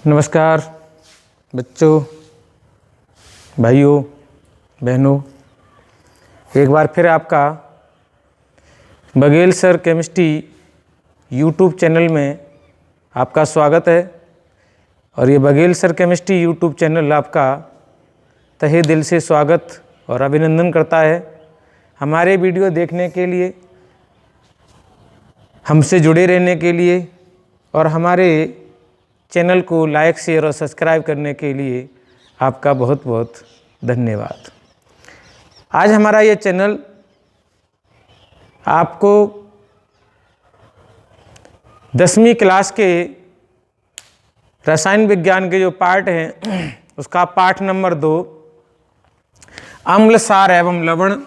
नमस्कार बच्चों, भाइयों, बहनों, एक बार फिर आपका Baghel sir chemistry YouTube channel में आपका स्वागत है। और ये Baghel sir chemistry YouTube channel आपका तहे दिल से स्वागत और अभिनंदन करता है। हमारे वीडियो देखने के लिए, हमसे जुड़े रहने के लिए और हमारे चैनल को लाइक, शेयर और सब्सक्राइब करने के लिए आपका बहुत बहुत धन्यवाद। आज हमारा ये चैनल आपको 10वीं क्लास के रसायन विज्ञान के जो पार्ट हैं उसका पाठ नंबर 2 अम्ल, सार एवं लवण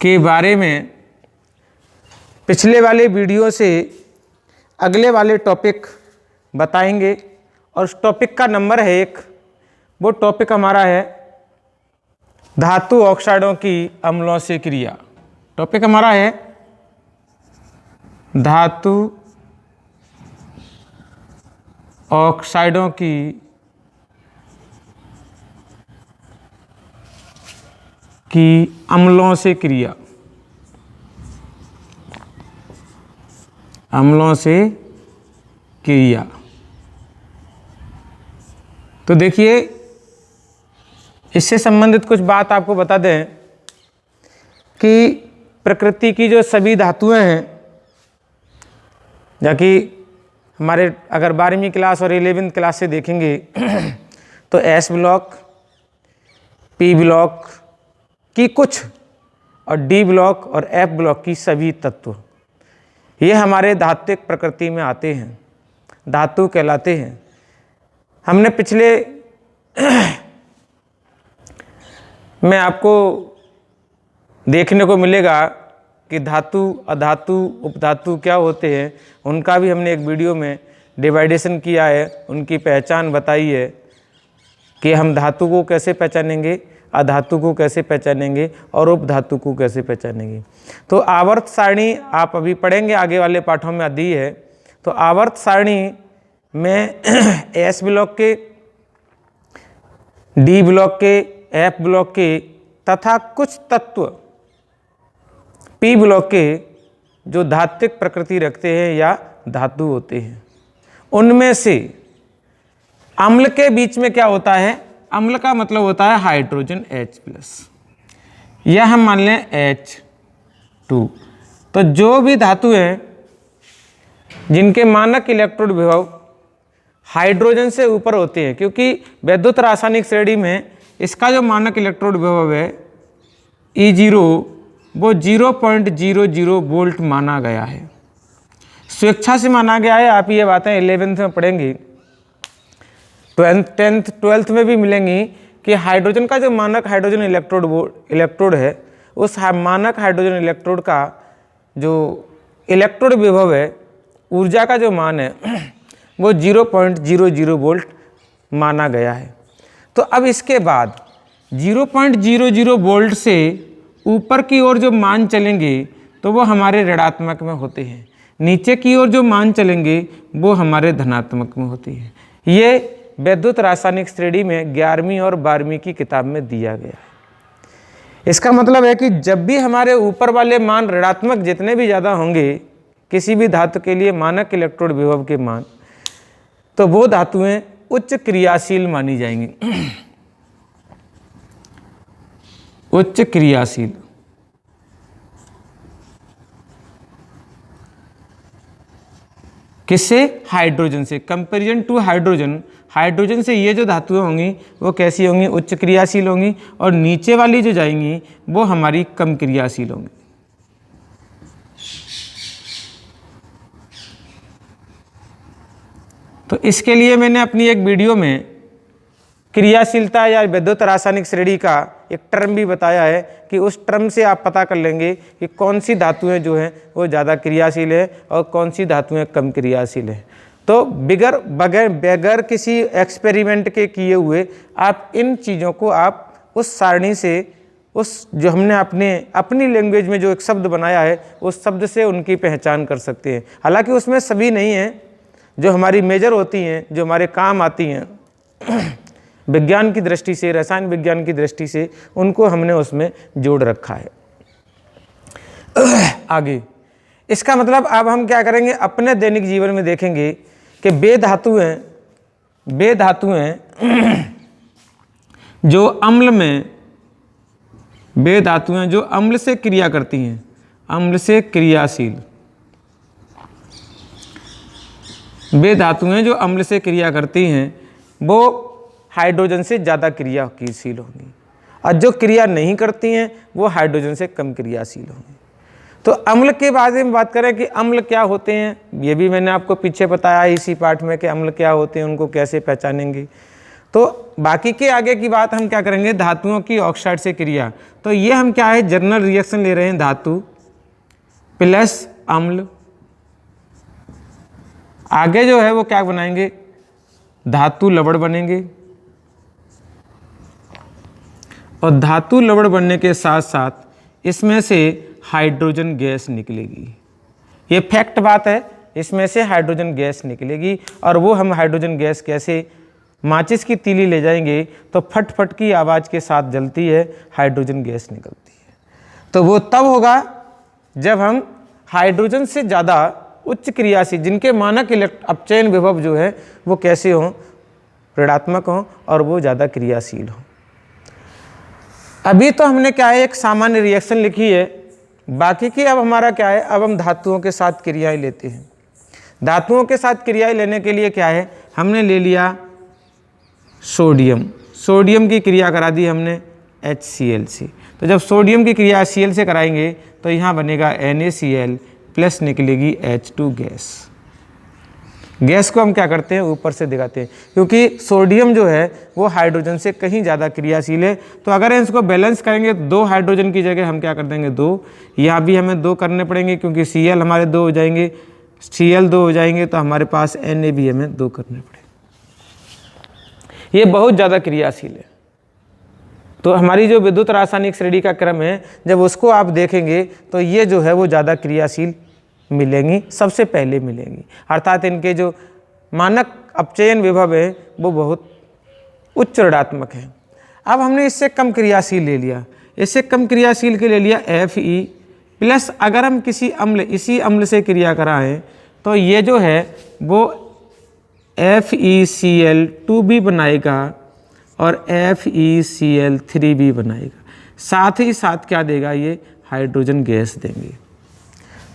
के बारे में पिछले वाले वीडियो से अगले वाले टॉपिक बताएंगे। और उस टॉपिक का नंबर है 1। वो टॉपिक हमारा है धातु ऑक्साइडों की अम्लों से क्रिया। टॉपिक हमारा है धातु ऑक्साइडों की अम्लों से क्रिया। अम्लों से क्रिया। तो देखिए, इससे संबंधित कुछ बात आपको बता दें कि प्रकृति की जो सभी धातुएं हैं, जबकि हमारे अगर 12वीं क्लास और 11वीं क्लास से देखेंगे तो एस ब्लॉक, पी ब्लॉक की कुछ और डी ब्लॉक और एफ ब्लॉक की सभी तत्व ये हमारे धात्विक प्रकृति में आते हैं, धातु कहलाते हैं। हमने पिछले में आपको देखने को मिलेगा कि धातु, अधातु, उपधातु क्या होते हैं, उनका भी हमने एक वीडियो में डिवाइडेशन किया है, उनकी पहचान बताई है कि हम धातु को कैसे पहचानेंगे, अधातु को कैसे पहचानेंगे और उपधातु को कैसे पहचानेंगे। तो आवर्त सारणी आप अभी पढ़ेंगे, आगे वाले पाठों में दी है। तो आवर्त सारणी में एस ब्लॉक के, डी ब्लॉक के, एफ ब्लॉक के तथा कुछ तत्व पी ब्लॉक के जो धात्विक प्रकृति रखते हैं या धातु होते हैं, उनमें से अम्ल के बीच में क्या होता है, अम्ल का मतलब होता है हाइड्रोजन H+, या हम मान लें H2। तो जो भी धातु हैं जिनके मानक इलेक्ट्रोड विभव हाइड्रोजन से ऊपर होते हैं, क्योंकि वैद्युत रासायनिक श्रेणी में इसका जो मानक इलेक्ट्रोड विभव है E0 वो 0.00 वोल्ट माना गया है, स्वेच्छा से माना गया है। आप ये बातें 11th में पढ़ेंगे, 10th 12th में भी मिलेंगी कि हाइड्रोजन का जो मानक हाइड्रोजन इलेक्ट्रोड है, उस मानक हाइड्रोजन इलेक्ट्रोड का जो इलेक्ट्रोड विभव है, ऊर्जा का जो मान है वो 0.00 वोल्ट माना गया है। तो अब इसके बाद 0.00 वोल्ट से ऊपर की ओर जो मान चलेंगे तो वो हमारे ऋणात्मक में होते हैं, नीचे की ओर जो मान चलेंगे वो हमारे धनात्मक में होती है। ये वैद्युत रासायनिक श्रेणी में 11वीं और 12वीं की किताब में दिया गया है। इसका मतलब है कि जब भी हमारे ऊपर वाले मान ऋणात्मक जितने भी ज़्यादा होंगे किसी भी धातु के लिए मानक इलेक्ट्रोड विभव के मान, तो वो धातुएं उच्च क्रियाशील मानी जाएंगी। उच्च क्रियाशील। किससे? हाइड्रोजन से। कंपैरिजन टू हाइड्रोजन, हाइड्रोजन से ये जो धातुएं होंगी वो कैसी होंगी? उच्च क्रियाशील होंगी। और नीचे वाली जो जाएंगी वो हमारी कम क्रियाशील होंगी। तो इसके लिए मैंने अपनी एक वीडियो में क्रियाशीलता या विद्युत रासायनिक श्रेणी का एक टर्म भी बताया है कि उस टर्म से आप पता कर लेंगे कि कौन सी धातुएं जो हैं वो ज़्यादा क्रियाशील है और कौन सी धातुएं कम क्रियाशील है। तो बगैर किसी एक्सपेरिमेंट के किए हुए आप इन चीज़ों को आप उस सारणी से, उस जो हमने अपनी लैंग्वेज में जो एक शब्द बनाया है उस शब्द से उनकी पहचान कर सकते हैं। हालांकि उसमें सभी नहीं हैं, जो हमारी मेजर होती हैं, जो हमारे काम आती हैं विज्ञान की दृष्टि से, रसायन विज्ञान की दृष्टि से, उनको हमने उसमें जोड़ रखा है। आगे इसका मतलब अब हम क्या करेंगे, अपने दैनिक जीवन में देखेंगे कि वे धातुएं जो अम्ल में, वे धातुएं जो अम्ल से क्रिया करती हैं, अम्ल से क्रियाशील, वे धातुएं जो अम्ल से क्रिया करती हैं वो हाइड्रोजन से ज़्यादा क्रियाशील होंगी और जो क्रिया नहीं करती हैं वो हाइड्रोजन से कम क्रियाशील होंगी। तो अम्ल के बारे में बात करें कि अम्ल क्या होते हैं, ये भी मैंने आपको पीछे बताया इसी पाठ में कि अम्ल क्या होते हैं, उनको कैसे पहचानेंगे। तो बाकी के आगे की बात हम क्या करेंगे, धातुओं की ऑक्साइड से क्रिया। तो ये हम क्या है, जनरल रिएक्शन ले रहे हैं, धातु प्लस अम्ल। आगे जो है वो क्या बनाएंगे, धातु लवण बनेंगे और धातु लवण बनने के साथ साथ इसमें से हाइड्रोजन गैस निकलेगी। ये फैक्ट बात है, इसमें से हाइड्रोजन गैस निकलेगी और वो हम हाइड्रोजन गैस कैसे, माचिस की तीली ले जाएंगे तो फट फट की आवाज़ के साथ जलती है, हाइड्रोजन गैस निकलती है। तो वो तब होगा जब हम हाइड्रोजन से ज़्यादा उच्च क्रियाशील, जिनके मानक अपचयन विभव जो है वो कैसे हों, ऋणात्मक हों और वो ज़्यादा क्रियाशील हों। अभी तो हमने क्या है, एक सामान्य रिएक्शन लिखी है, बाकी की अब हमारा क्या है, अब हम धातुओं के साथ क्रियाएं लेते हैं। धातुओं के साथ क्रियाएं लेने के लिए क्या है, हमने ले लिया सोडियम, सोडियम की क्रिया करा दी हमने HCl से। तो जब सोडियम की क्रिया Cl से कराएंगे तो यहाँ बनेगा NaCl प्लस निकलेगी H2 गैस। गैस को हम क्या करते हैं, ऊपर से दिखाते हैं, क्योंकि सोडियम जो है वो हाइड्रोजन से कहीं ज़्यादा क्रियाशील है। तो अगर इसको बैलेंस करेंगे तो 2 हाइड्रोजन की जगह हम क्या कर देंगे, 2। यहाँ भी हमें 2 करने पड़ेंगे क्योंकि Cl हमारे 2 हो जाएंगे, Cl 2 हो जाएंगे तो हमारे पास Na भी हमें 2 करने पड़ेंगे। ये बहुत ज़्यादा क्रियाशील है। तो हमारी जो विद्युत रासायनिक श्रेणी का क्रम है, जब उसको आप देखेंगे तो ये जो है वो ज़्यादा क्रियाशील मिलेंगी, सबसे पहले मिलेंगी, अर्थात इनके जो मानक अपचयन विभव है वो बहुत उच्च ऋणात्मक है। अब हमने इससे कम क्रियाशील ले लिया, इससे कम क्रियाशील के ले लिया Fe प्लस। अगर हम किसी अम्ल, इसी अम्ल से क्रिया कराएं तो ये जो है वो FeCl2 भी बनाएगा और FeCl3 भी बनाएगा, साथ ही साथ क्या देगा, ये हाइड्रोजन गैस देंगे।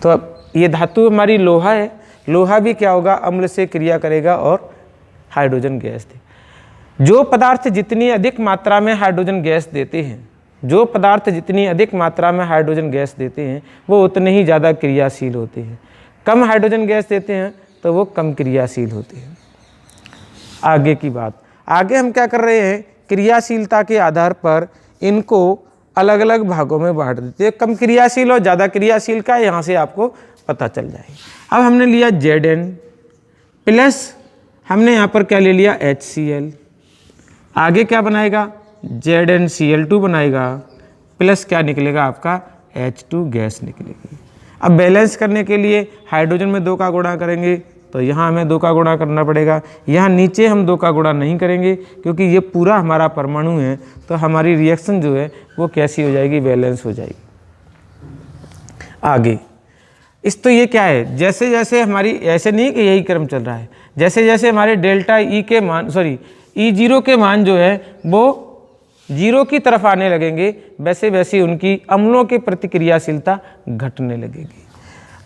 तो अब ये धातु हमारी लोहा है, लोहा भी क्या होगा, अम्ल से क्रिया करेगा और हाइड्रोजन गैस दे। जो पदार्थ जितनी अधिक मात्रा में हाइड्रोजन गैस देते हैं, जो पदार्थ जितनी अधिक मात्रा में हाइड्रोजन गैस देते हैं वो उतने ही ज़्यादा क्रियाशील होते हैं। कम हाइड्रोजन गैस देते हैं तो वो कम क्रियाशील होते हैं। आगे की बात, आगे हम क्या कर रहे हैं, क्रियाशीलता के आधार पर इनको अलग अलग भागों में बांट देते हैं, कम क्रियाशील और ज़्यादा क्रियाशील का यहाँ से आपको पता चल जाएगा। अब हमने लिया Zn प्लस, हमने यहाँ पर क्या ले लिया HCl, आगे क्या बनाएगा, ZnCl2 बनाएगा प्लस क्या निकलेगा आपका H2 गैस निकलेगी। अब बैलेंस करने के लिए हाइड्रोजन में 2 का गुणा करेंगे तो यहाँ हमें 2 का गुणा करना पड़ेगा, यहाँ नीचे हम 2 का गुणा नहीं करेंगे क्योंकि ये पूरा हमारा परमाणु है। तो हमारी रिएक्शन जो है वो कैसी हो जाएगी, बैलेंस हो जाएगी। आगे इस, तो ये क्या है, जैसे जैसे हमारी, ऐसे नहीं कि यही क्रम चल रहा है, जैसे जैसे हमारे डेल्टा E के मान, E0 के मान जो है वो 0 की तरफ आने लगेंगे, वैसे वैसे उनकी अम्लों की प्रतिक्रियाशीलता घटने लगेगी।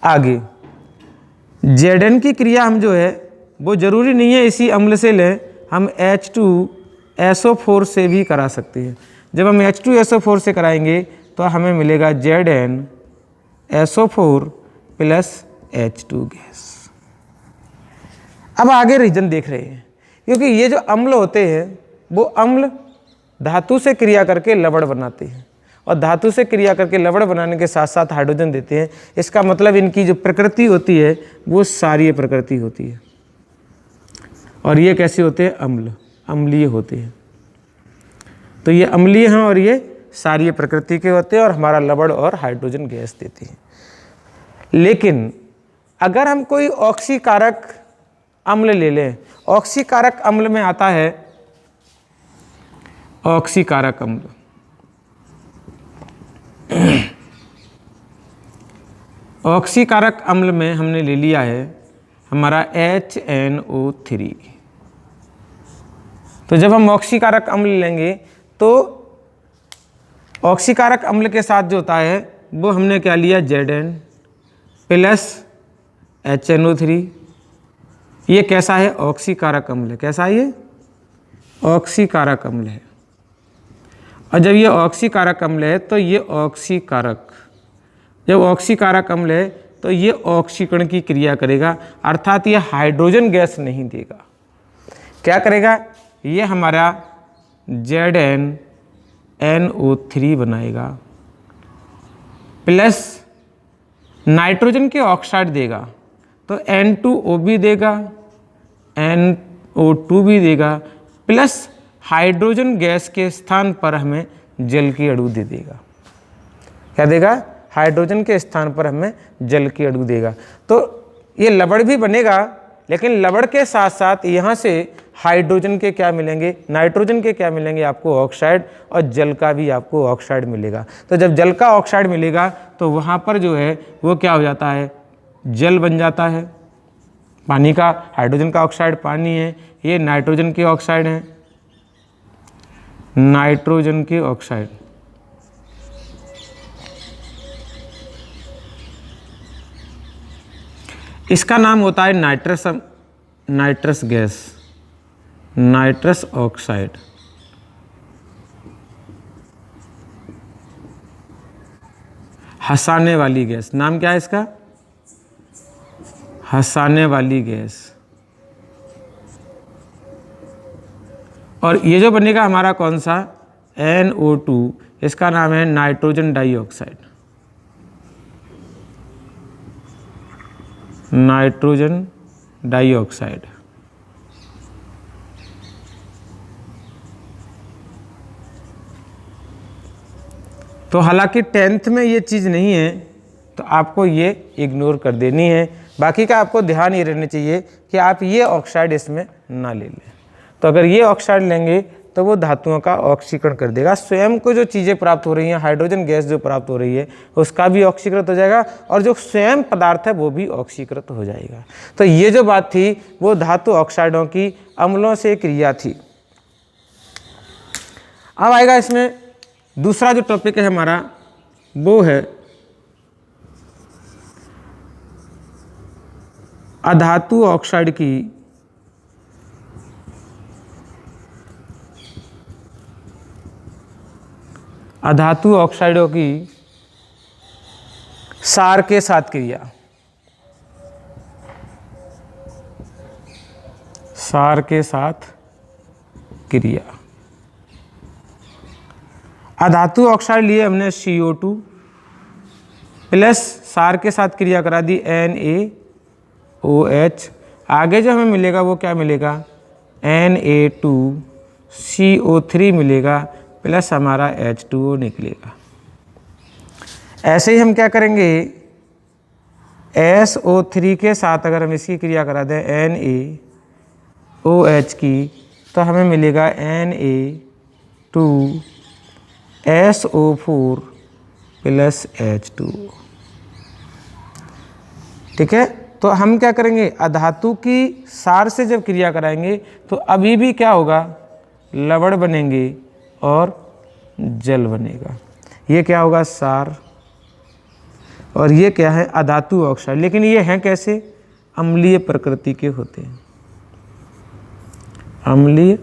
आगे Zn की क्रिया हम जो है वो ज़रूरी नहीं है इसी अम्ल से लें, हम H2SO4 से भी करा सकते हैं। जब हम H2SO4 से कराएंगे तो हमें मिलेगा ZnSO4 प्लस H2 गैस। अब आगे रीजन देख रहे हैं, क्योंकि ये जो अम्ल होते हैं वो अम्ल धातु से क्रिया करके लवण बनाते हैं, और धातु से क्रिया करके लवण बनाने के साथ साथ हाइड्रोजन देते हैं। इसका मतलब इनकी जो प्रकृति होती है वो क्षारीय प्रकृति होती है, और ये कैसे होते हैं? अम्ल, अम्लीय होते हैं। तो ये अम्लीय हैं और ये क्षारीय प्रकृति के होते हैं, और हमारा लवण और हाइड्रोजन गैस देते हैं। लेकिन अगर हम कोई ऑक्सीकारक अम्ल ले लें, ऑक्सीकारक अम्ल में आता है ऑक्सीकारक अम्ल, ऑक्सीकारक अम्ल में हमने ले लिया है हमारा HNO3। तो जब हम ऑक्सीकारक अम्ल लेंगे तो ऑक्सीकारक अम्ल के साथ जो होता है वो हमने क्या लिया? Zn plus HNO3। ये कैसा है? ऑक्सीकारक अम्ल है। कैसा है ये? ऑक्सीकारक अम्ल है। और जब ये ऑक्सीकारक अम्ल है तो ये ऑक्सीकारक, जब ऑक्सीकारक अम्ल है तो ये ऑक्सीकरण की क्रिया करेगा, अर्थात ये हाइड्रोजन गैस नहीं देगा। क्या करेगा? ये हमारा ZnNO3 बनाएगा प्लस नाइट्रोजन के ऑक्साइड देगा, तो N2O भी देगा, NO2 भी देगा, प्लस हाइड्रोजन गैस के स्थान पर हमें जल की अणु दे देगा। क्या देगा? हाइड्रोजन के स्थान पर हमें जल की अणु देगा। तो ये लवण भी बनेगा, लेकिन लवण के साथ साथ यहाँ से हाइड्रोजन के क्या मिलेंगे? नाइट्रोजन के क्या मिलेंगे आपको? ऑक्साइड, और जल का भी आपको ऑक्साइड मिलेगा। तो जब जल का ऑक्साइड मिलेगा तो वहाँ पर जो है वो क्या हो जाता है? जल बन जाता है। पानी का, हाइड्रोजन का ऑक्साइड पानी है, ये नाइट्रोजन के ऑक्साइड हैं, नाइट्रोजन के ऑक्साइड। इसका नाम होता है नाइट्रस गैस, नाइट्रस ऑक्साइड। हंसाने वाली गैस, नाम क्या है इसका? हंसाने वाली गैस। और ये जो बनेगा हमारा कौन सा? NO2, इसका नाम है नाइट्रोजन डाइऑक्साइड, नाइट्रोजन डाइऑक्साइड। तो हालांकि 10th में ये चीज़ नहीं है तो आपको ये इग्नोर कर देनी है। बाकी का आपको ध्यान ये रहना चाहिए कि आप ये ऑक्साइड इसमें ना ले लें। तो अगर ये ऑक्साइड लेंगे तो वो धातुओं का ऑक्सीकरण कर देगा। स्वयं को जो चीज़ें प्राप्त हो रही हैं, हाइड्रोजन गैस जो प्राप्त हो रही है उसका भी ऑक्सीकृत हो जाएगा, और जो स्वयं पदार्थ है वो भी ऑक्सीकृत हो जाएगा। तो ये जो बात थी वो धातु ऑक्साइडों की अम्लों से क्रिया थी। अब आएगा इसमें दूसरा जो टॉपिक है हमारा, वो है अधातु ऑक्साइड की अधातु ऑक्साइडों की क्षार के साथ क्रिया, क्षार के साथ क्रिया। अधातु ऑक्साइड लिए हमने CO2 प्लस क्षार के साथ क्रिया करा दी NaOH। आगे जो हमें मिलेगा वो क्या मिलेगा? Na2CO3 मिलेगा प्लस हमारा H2O निकलेगा। ऐसे ही हम क्या करेंगे? SO3 के साथ अगर हम इसकी क्रिया करा दें NaOH की, तो हमें मिलेगा Na2SO4 प्लस H2O। ठीक है, तो हम क्या करेंगे? अधातु की क्षार से जब क्रिया कराएंगे तो अभी भी क्या होगा? लवण बनेंगे और जल बनेगा। ये क्या होगा? क्षार। और ये क्या है? अधातु ऑक्साइड। लेकिन ये हैं कैसे? अम्लीय प्रकृति के होते हैं, अम्लीय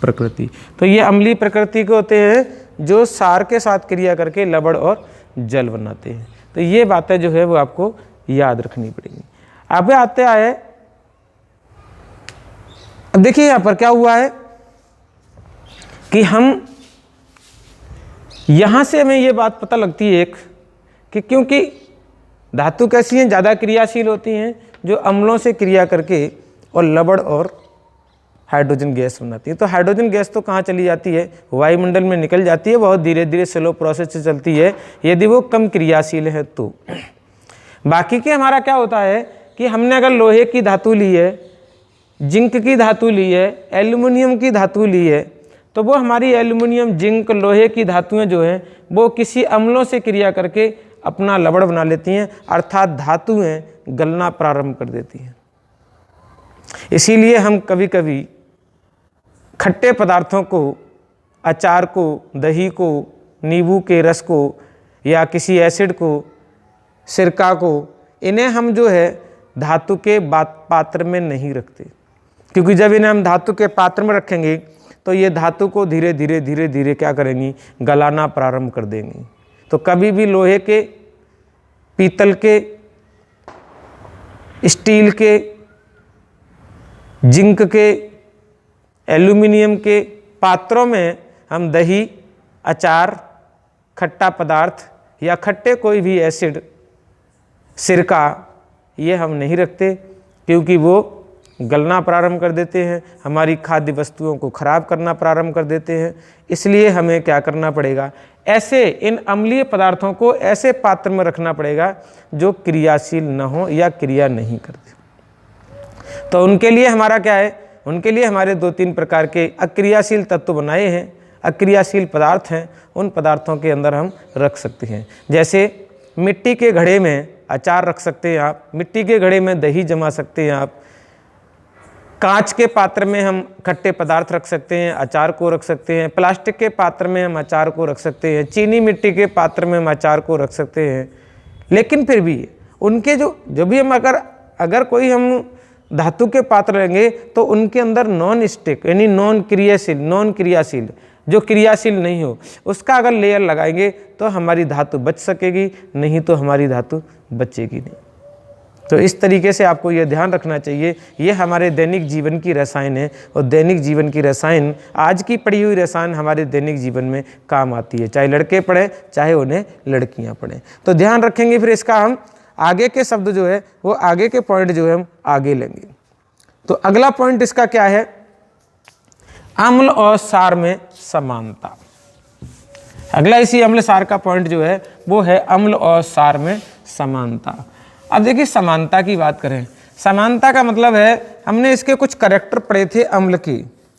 प्रकृति। तो ये अम्लीय प्रकृति के होते हैं जो क्षार के साथ क्रिया करके लवण और जल बनाते हैं। तो ये बातें जो है वो आपको याद रखनी पड़ेगी। अब आते आए, अब देखिए यहाँ पर क्या हुआ है? कि हम यहाँ से हमें ये बात पता लगती है एक कि क्योंकि धातु कैसी हैं, ज़्यादा क्रियाशील होती हैं, जो अम्लों से क्रिया करके और लवण और हाइड्रोजन गैस बनाती है। तो हाइड्रोजन गैस तो कहाँ चली जाती है, वायुमंडल में निकल जाती है, बहुत धीरे धीरे स्लो प्रोसेस से चलती है यदि वो कम क्रियाशील है तो। बाकी के हमारा क्या होता है कि हमने अगर लोहे की धातु ली है, जिंक की धातु ली है, एल्युमिनियम की धातु ली है, तो वो हमारी एल्युमिनियम, जिंक, लोहे की धातुएं जो हैं वो किसी अम्लों से क्रिया करके अपना लवण बना लेती हैं, अर्थात धातुएं गलना प्रारंभ कर देती हैं। इसीलिए हम कभी कभी खट्टे पदार्थों को, अचार को, दही को, नींबू के रस को या किसी एसिड को, सिरका को, इन्हें हम जो है धातु के पात्र में नहीं रखते, क्योंकि जब इन्हें हम धातु के पात्र में रखेंगे तो ये धातु को धीरे धीरे धीरे धीरे क्या करेंगी, गलाना प्रारंभ कर देंगी। तो कभी भी लोहे के, पीतल के, स्टील के, जिंक के, एल्युमिनियम के पात्रों में हम दही, अचार, खट्टा पदार्थ या खट्टे कोई भी एसिड, सिरका, ये हम नहीं रखते, क्योंकि वो गलना प्रारंभ कर देते हैं, हमारी खाद्य वस्तुओं को खराब करना प्रारंभ कर देते हैं। इसलिए हमें क्या करना पड़ेगा, ऐसे इन अम्लीय पदार्थों को ऐसे पात्र में रखना पड़ेगा जो क्रियाशील न हो या क्रिया नहीं करते। तो उनके लिए हमारा क्या है, उनके लिए हमारे 2-3 प्रकार के अक्रियाशील तत्व बनाए हैं, अक्रियाशील पदार्थ हैं, उन पदार्थों के अंदर हम रख सकते हैं। जैसे मिट्टी के घड़े में अचार रख सकते हैं आप, मिट्टी के घड़े में दही जमा सकते हैं आप, कांच के पात्र में हम खट्टे पदार्थ रख सकते हैं, अचार को रख सकते हैं, प्लास्टिक के पात्र में हम अचार को रख सकते हैं, चीनी मिट्टी के पात्र में हम अचार को रख सकते हैं। लेकिन फिर भी उनके जो भी हम अगर कोई हम धातु के पात्र लेंगे तो उनके अंदर नॉन स्टिक यानी नॉन क्रियाशील जो क्रियाशील नहीं हो उसका अगर लेयर लगाएंगे तो हमारी धातु बच सकेगी, नहीं तो हमारी धातु बचेगी नहीं। तो इस तरीके से आपको यह ध्यान रखना चाहिए। ये हमारे दैनिक जीवन की रसायन है और दैनिक जीवन की रसायन, आज की पढ़ी हुई रसायन हमारे दैनिक जीवन में काम आती है, चाहे लड़के पढ़ें चाहे उन्हें लड़कियां पढ़ें। तो ध्यान रखेंगे। फिर इसका हम आगे के शब्द जो है वो आगे के पॉइंट जो है हम आगे लेंगे। तो अगला पॉइंट इसका क्या है, अम्ल और सार में समानता। अगला इसी अम्ल सार का पॉइंट जो है वो है अम्ल और सार में समानता। अब देखिए समानता की बात करें, समानता का मतलब है हमने इसके कुछ करैक्टर पढ़े थे अम्ल के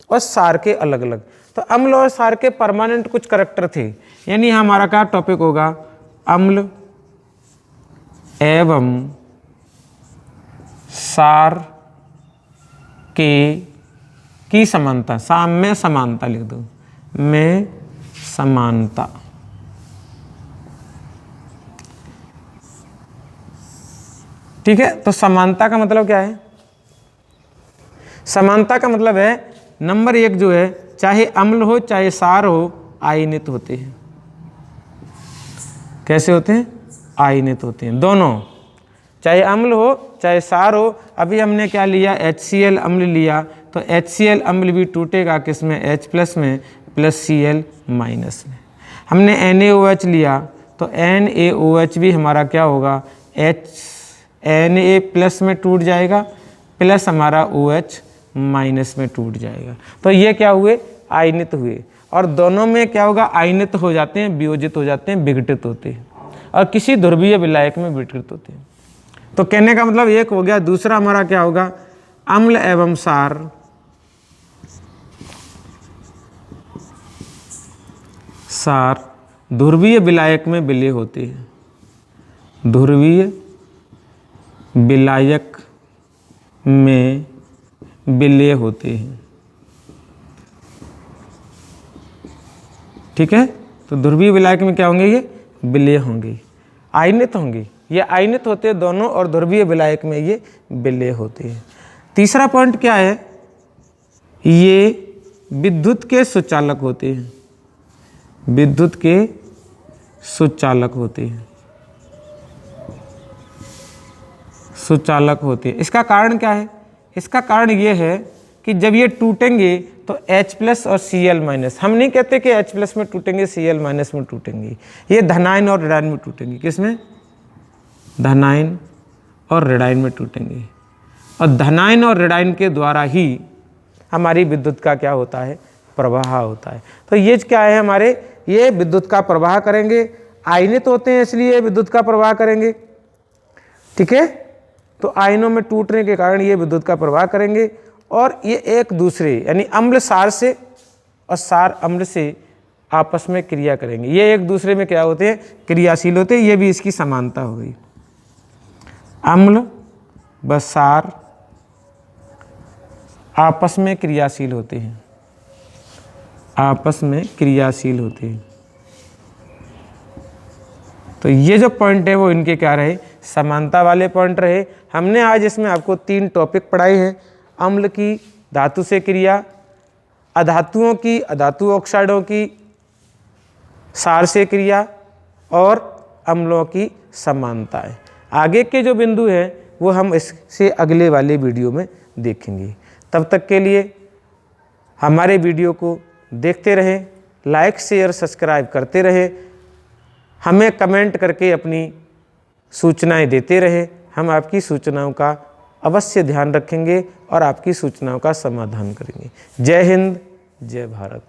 और सार के अलग अलग। तो अम्ल और सार के परमानेंट कुछ करैक्टर थे, यानी हमारा क्या टॉपिक होगा, अम्ल एवं सार की समानता, साम्य समानता लिख दो, में समानता। ठीक है, तो समानता का मतलब क्या है, समानता का मतलब है नंबर 1 जो है, चाहे अम्ल हो चाहे सार हो, आयनित होते हैं। कैसे होते हैं, आयनित होते हैं दोनों, चाहे अम्ल हो चाहे सार हो। अभी हमने क्या लिया, HCl अम्ल लिया, तो HCl अम्ल भी टूटेगा किसमें, H+ में प्लस Cl माइनस में। हमने NaOH लिया तो NaOH भी हमारा क्या होगा, Na+ में टूट जाएगा प्लस हमारा OH माइनस में टूट जाएगा। तो ये क्या हुए, आयनित हुए। और दोनों में क्या होगा, आयनित हो जाते हैं, वियोजित हो जाते हैं, विघटित होते हैं और किसी ध्रुवीय विलायक में विघटित होते हैं। तो कहने का मतलब एक हो गया। दूसरा हमारा क्या होगा, अम्ल एवं सार ध्रुवीय विलायक में विलय होते हैं, ध्रुवीय विलायक में विलय होते हैं। ठीक है, तो ध्रुवीय विलायक में क्या होंगे, ये विलय होंगे, आयनित होंगे। ये आयनित होते हैं दोनों और ध्रुवीय विलायक में ये विलय होते हैं। तीसरा पॉइंट क्या है, ये विद्युत के सुचालक होते हैं, विद्युत के सुचालक होते हैं, सुचालक होते हैं। इसका कारण क्या है, इसका कारण ये है कि जब ये टूटेंगे तो H+ और Cl-, हम नहीं कहते कि H+ में टूटेंगे Cl- में टूटेंगे, ये धनायन और ऋणायन में टूटेंगे। किसमें? धनायन और ऋणायन में टूटेंगे। और धनायन और ऋणायन के द्वारा ही हमारी विद्युत का क्या होता है? प्रवाह होता है। तो ये क्या है हमारे? ये विद्युत का प्रवाह करेंगे, आयनित होते हैं इसलिए विद्युत का प्रवाह करेंगे, ठीक है। तो आयनों में टूटने के कारण ये विद्युत का प्रवाह करेंगे और ये एक दूसरे यानी अम्ल सार से और सार अम्ल से आपस में क्रिया करेंगे। ये एक दूसरे में क्या होते हैं? क्रियाशील होते हैं। ये भी इसकी समानता हो गई। अम्ल व सार आपस में क्रियाशील होते हैं, आपस में क्रियाशील होते हैं। तो ये जो पॉइंट है वो इनके क्या रहे? समानता वाले पॉइंट रहे। हमने आज इसमें आपको 3 टॉपिक पढ़ाए हैं। अम्ल की धातु से क्रिया, अधातुओं की, अधातु ऑक्साइडों की सार से क्रिया और अम्लों की समानताएं। आगे के जो बिंदु हैं वो हम इससे अगले वाले वीडियो में देखेंगे। तब तक के लिए हमारे वीडियो को देखते रहें, लाइक शेयर सब्सक्राइब करते रहें, हमें कमेंट करके अपनी सूचनाएं देते रहें। हम आपकी सूचनाओं का अवश्य ध्यान रखेंगे और आपकी सूचनाओं का समाधान करेंगे। जय हिंद, जय भारत।